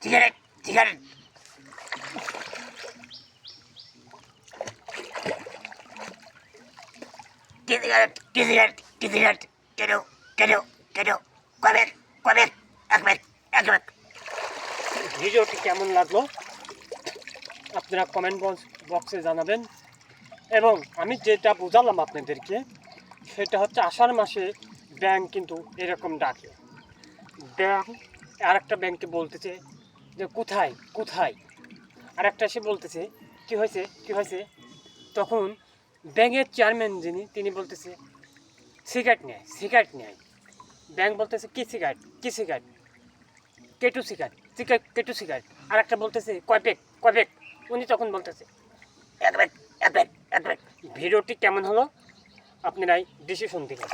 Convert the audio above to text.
Cigarette cigarette কি cigarette কি cigarette কি সিগারেট কেন কেন কেন কবে কবে এক মিনিট এক মিনিট। ভিডিওটি কেমন লাগলো আপনারা কমেন্ট বক্সে জানাবেন। এবং আমি যেটা বোঝালাম আপনাদেরকে সেটা হচ্ছে আষাঢ় মাসে ব্যাংক কিন্তু এরকম ডাকে। ব্যাংক আরেকটা ব্যাংকে বলতেছে যে কোথায় কোথায়, আরেকটা এসে বলতেছে কী হয়েছে কী হয়েছে। তখন ব্যাংকের চেয়ারম্যান যিনি তিনি বলতেছে সিগারেট নেয় সিগারেট নেয়। ব্যাংক বলতেছে কী সিগারেট কী সিগারেট, কেটু সিগারেট সিগারেট কেটু সিগারেট। আরেকটা বলতেছে কয় প্যাক। উনি তখন বলতেছে এক মিনিট এক মিনিট এক মিনিট। ভিডিওটি কেমন হলো আপনারাই ডিসিশন দিলেন।